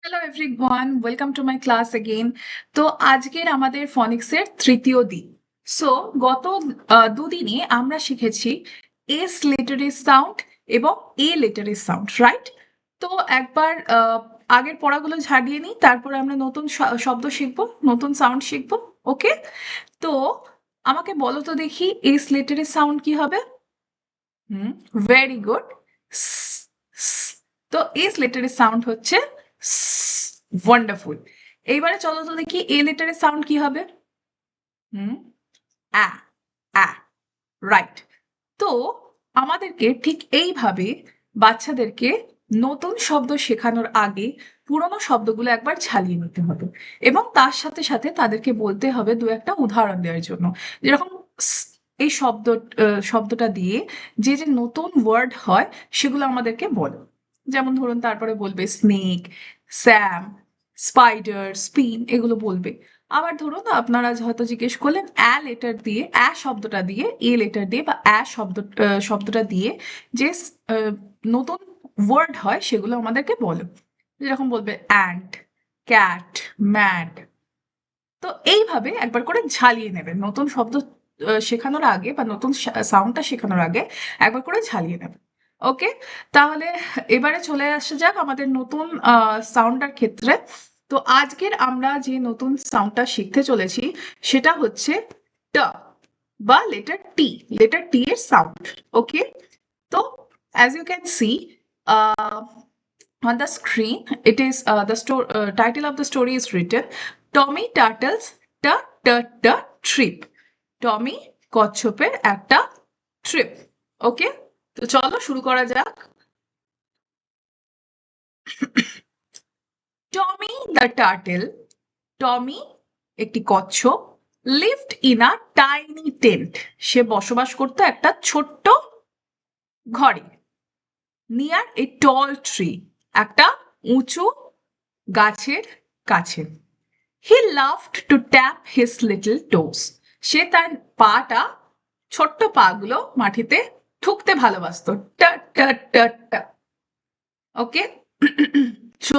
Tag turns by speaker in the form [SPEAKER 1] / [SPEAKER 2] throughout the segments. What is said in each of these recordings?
[SPEAKER 1] Hello everyone, welcome to my class again. তো আজকের আমাদের ফনিক্সের তৃতীয় দিন। সো গত দুদিনে আমরা শিখেছি এস লেটারের সাউন্ড এবং এ লেটারের সাউন্ড, রাইট? তো একবার আগের পড়াগুলো ঝাড়িয়ে নিই, তারপরে আমরা নতুন শব্দ শিখবো, নতুন সাউন্ড শিখবো। ওকে, তো আমাকে বলো তো দেখি এস লেটারের সাউন্ড কি হবে? Very good. তো এস লেটারের সাউন্ড হচ্ছে ওয়ান্ডারফুল। এইবারে চলো তো দেখি এ লেটারের সাউন্ড কি হবে? হুম আ আ রাইট। তো আমাদেরকে ঠিক এইভাবে বাচ্চাদেরকে নতুন শব্দ শেখানোর আগে পুরনো শব্দগুলো একবার ঝালিয়ে নিতে হবে, এবং তার সাথে সাথে তাদেরকে বলতে হবে দু একটা উদাহরণ দেওয়ার জন্য। যেরকম এই শব্দটা দিয়ে যে যে নতুন ওয়ার্ড হয় সেগুলো আমাদেরকে বলো। যেমন ধরুন, তারপরে বলবে স্নেক, স্যাম, স্পাইডার, স্পিন, এগুলো বলবে। আবার ধরুন আপনারা হয়তো জিজ্ঞেস করলেন লেটার দিয়ে, শব্দটা দিয়ে, এ লেটার দিয়ে বা শব্দটা দিয়ে যে নতুন ওয়ার্ড হয় সেগুলো আমাদেরকে বলো। যেরকম বলবে অ্যান্ট, ক্যাট, ম্যাড। তো এইভাবে একবার করে ঝালিয়ে নেবেন নতুন শব্দ শেখানোর আগে বা নতুন সাউন্ডটা শেখানোর আগে একবার করে ঝালিয়ে নেবেন। ওকে, তাহলে এবারে চলে আসা যাক আমাদের নতুন সাউন্ডটার ক্ষেত্রে। তো আজকের আমরা যে নতুন সাউন্ডটা শিখতে চলেছি সেটা হচ্ছে ট বা লেটার টি এর সাউন্ড। ওকে, তো as you can see on the screen, it is title of the story is written Tommy Turtle's trip. টমি কচ্ছপের একটা ট্রিপ। ওকে, তো চলো শুরু করা যাক। টমি দ্য টার্টেল, টমি একটি কচ্ছপ, lived in a tiny tent, সে বসবাস করতো একটা ছোট্ট ঘরে। নিয়ার এ টল ট্রি, একটা উঁচু গাছের কাছে। He loved to tap his little toes, সে তার পাটা, ছোট্ট পাগুলো মাটিতে ঠুকতে ভালোবাসতো। টা টা টা টা। ওকে, সো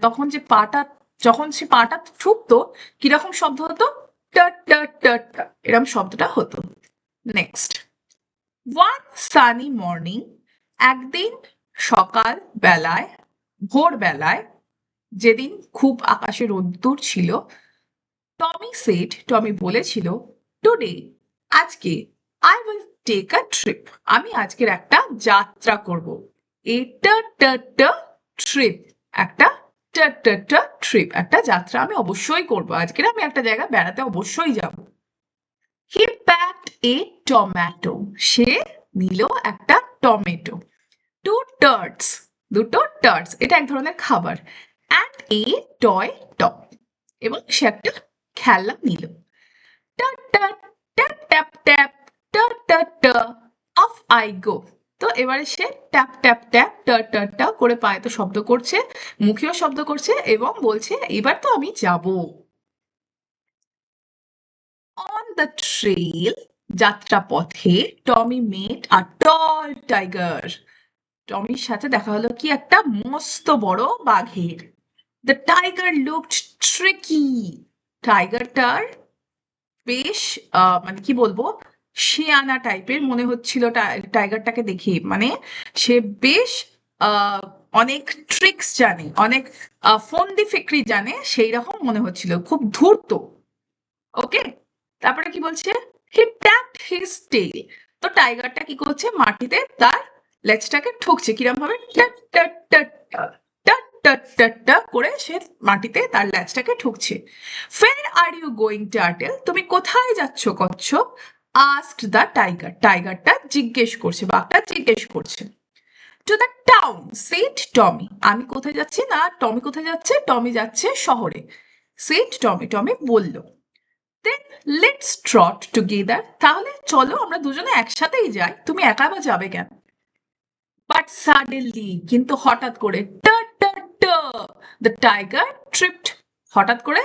[SPEAKER 1] তখন যে পাটা, যখন সে পাটা ঠুকতো কিরকম শব্দ হতো? টা টা টা টা, এরকম শব্দটা হতো। নেক্সট, ওয়ান সানি মর্নিং, একদিন সকাল বেলায়, ভোর বেলায়, যেদিন খুব আকাশে রোদ্দুর ছিল, টমি বলেছিল, টুডে, আজকে, I will take a trip, আমি আজকের একটা যাত্রা করব। এটা ট্রিপ, একটা ট্রিপ, একটা যাত্রা আমি অবশ্যই করব, আজকের আমি একটা জায়গায় বেড়াতে অবশ্যই যাব। হি প্যাকড এ টমেটো, সে নিল একটা টমেটো। টু টার্টস, দুটো টার্টস, এটা এক ধরনের খাবার। অ্যান্ড এ টয় টপ, এবং সে একটা খেলনা নিল। টা টা ট্যাপ ট্যাপ ট্যাপ, টা টা টা, অফ আই গো। তো এবারে সে ট্যাপ ট্যাপ ট্যাপ টা টা টা করে পায়ে তো শব্দ করছে, মুখেও শব্দ করছে, এবং বলছে এবার তো আমি যাব। অন দ্য ট্রেল, যাত্রা পথে, টমি মেট আ টল টাইগার, টমির সাথে দেখা হলো কি একটা মস্ত বড় বাঘের। দ্য টাইগার লুকড ট্রিকি, টাইগারটার বেশ মানে কি বলবো, শেয়ানা টাইপের মনে হচ্ছিল টাইগারটাকে দেখে। মানে সে বেশ আহ, অনেক ট্রিক্স জানে, অনেক ফন্দি ফিক্রি জানে, সেই রকম মনে হচ্ছিল, খুব ধূর্ত। ওকে, তারপরে কি বলছে? হি ট্যাপড হিজ টেল, তো টাইগারটা কি করছে, মাটিতে তার লেজটাকে ঠুকছে, কিরম ভাবে, ট্যাট ট্যাট ট্যাট ট্যাট ট্যাট ট্যাট ট্যাট ট্যাট করে সে মাটিতে তার লেজটাকে ঠুকছে। ফের আর ইউ গোয়িং টার্টেল, তুমি কোথায় যাচ্ছ কচ্ছপ? আস্কড দ্য টাইগার, টাইগারটা জিজ্ঞেস করছে, বাঘটা জিজ্ঞেস করছে। টু দ্য টাউন সেড টমি, আমি কোথায় যাচ্ছি না, টমি কোথায় যাচ্ছে, টমি যাচ্ছে শহরে। সেড টমি, টমি বলল। দেন লেটস ট্রট টুগেদার, তাহলে চলো আমরা দুজনে একসাথেই যাই, তুমি একা বা যাবে কেন? বাট সাডেনলি, কিন্তু হঠাৎ করে, দ্য টাইগার ট্রিপড, হঠাৎ করে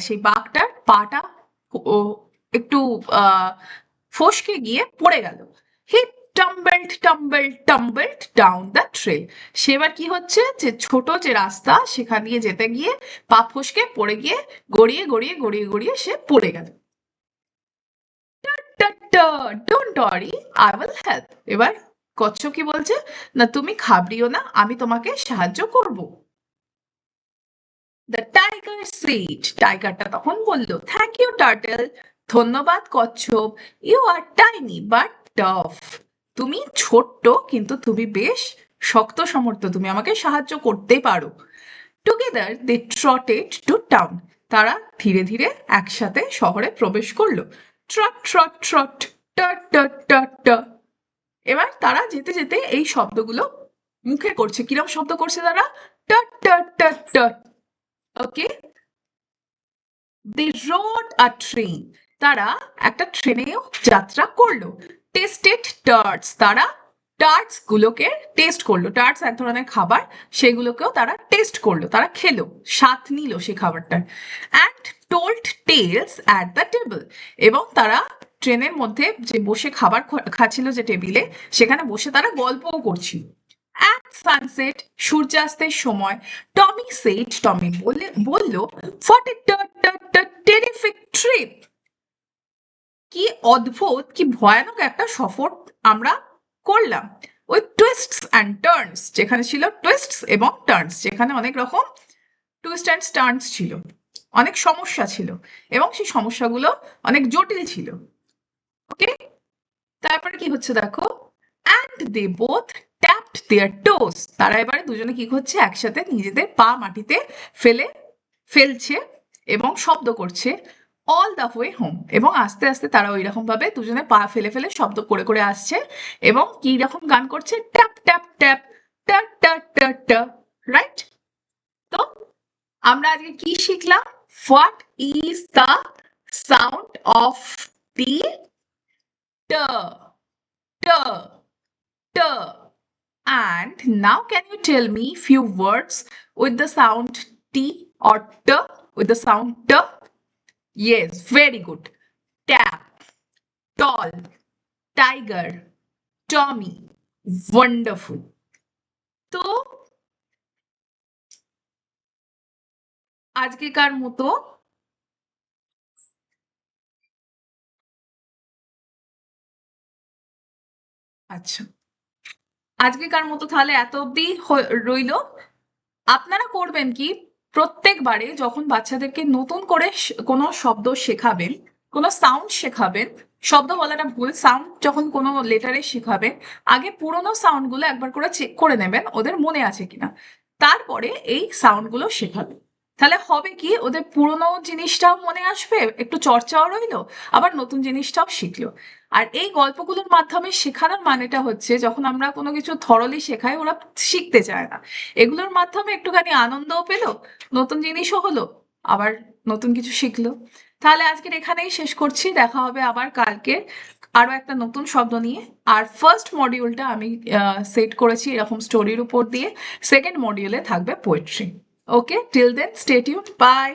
[SPEAKER 1] সেই বাঘটার পাটা একটু ফসকে গিয়ে পড়ে গেল। হি tumbled down the trail. সে এবার কি হচ্ছে যে ছোট যে রাস্তা সেখান দিয়ে যেতে গিয়ে পা ফসকে পড়ে গিয়ে গড়িয়ে সে পড়ে গেল। Don't worry, I will help. এবার কচ্ছপ কি বলছে না তুমি ঘাবড়িও না, আমি তোমাকে সাহায্য করব। দ্য টাইগার সেড, টাইগারটা তখন বলল থ্যাংক ইউ টার্টল, ধন্যবাদ কচ্ছপ, you are tiny but tough, তুমি ছোট্ট কিন্তু তুমি বেশ শক্ত সমর্থ, তুমি আমাকে সাহায্য করতে পারো। টুগেদার দে ট্রটেড টু টাউন, তারা ধীরে ধীরে একসাথে শহরে প্রবেশ করলো। ট্রট ট্রট ট্রট টট টট টট ট। এবার তারা যেতে যেতে এই শব্দগুলো মুখে করছে। কিরম শব্দ করছে তারা? টট টট টট টট। ওকে, দে রোড আ ট্রেন, তারা একটা ট্রেনেও যাত্রা করলো। টেস্টেড টার্টস, তারা টার্টস গুলোকে টেস্ট করলো। টার্টস এক ধরনের খাবার, সেগুলোকেও তারা টেস্ট করলো, তারা খেলো, স্বাদ নিল সে খাবারটার। And told tales at the table, এবং তারা ট্রেনের মধ্যে যে বসে খাবার খাচ্ছিল যে টেবিলে, সেখানে বসে তারা গল্পও করছিল। অ্যাট সানসেট, সূর্যাস্তের সময়, টমি সেড, টমি বলল হোয়াট এ টেরিফিক ট্রিপ, কি অদ্ভুত, কি ভয়ানক একটা সফর আমরা করলাম। ওই টুইস্টস অ্যান্ড টার্নস, যেখানে ছিল টুইস্টস এবং টার্নস, যেখানে অনেক রকম টুইস্ট অ্যান্ড টার্নস ছিল, অনেক সমস্যা ছিল এবং সেই সমস্যাগুলো অনেক জটিল ছিল। ওকে, তারপরে কি হচ্ছে দেখো, অ্যান্ড দে বোথ ট্যাপড দেয়ার টোস, তারা এবারে দুজনে কি করছে একসাথে নিজেদের পা মাটিতে ফেলছে এবং শব্দ করছে। অল দ্য ওয়ে হোম, এবং আস্তে আস্তে তারা ওই রকম ভাবে দুজনে পা ফেলে ফেলে শব্দ করে করে আসছে এবং কি রকম গান করছে, ট্যাপ ট্যাপ ট্যাপ টা টা টা টা। রাইট? তো আমরা আজকে কি শিখলাম? What is the sound of the ট, ট, ট। And now can you tell me few words with the sound T or T, with the sound T? Yes, very good. Tap, tall, tiger, Tommy. Wonderful. তো আজকেকার মতো আচ্ছা, আজকেকার মতো তাহলে এত অবধি রইল। আপনারা করবেন কি, প্রত্যেকবারে যখন বাচ্চাদেরকে নতুন করে কোনো শব্দ শেখাবেন, কোনো সাউন্ড শেখাবেন, শব্দ বলাটা ভুল, সাউন্ড যখন কোনো লেটারে শেখাবেন, আগে পুরোনো সাউন্ডগুলো একবার করে চেক করে নেবেন ওদের মনে আছে কিনা, তারপরে এই সাউন্ডগুলো শেখাবেন। তাহলে হবে কি, ওদের পুরোনো জিনিসটাও মনে আসবে, একটু চর্চাও রইলো, আবার নতুন জিনিসটাও শিখলো। আর এই গল্পগুলোর মাধ্যমে শেখানোর মানেটা হচ্ছে, যখন আমরা কোনো কিছু থরলি শেখাই ওরা শিখতে চায় না, এগুলোর মাধ্যমে একটুখানি আনন্দও পেলো, নতুন জিনিসও হলো, আবার নতুন কিছু শিখলো। তাহলে আজকের এখানেই শেষ করছি, দেখা হবে আবার কালকে আরো একটা নতুন শব্দ নিয়ে। আর ফার্স্ট মডিউলটা আমি সেট করেছি এরকম স্টোরির উপর দিয়ে, সেকেন্ড মডিউলে থাকবে poetry. Okay, till then stay tuned, by.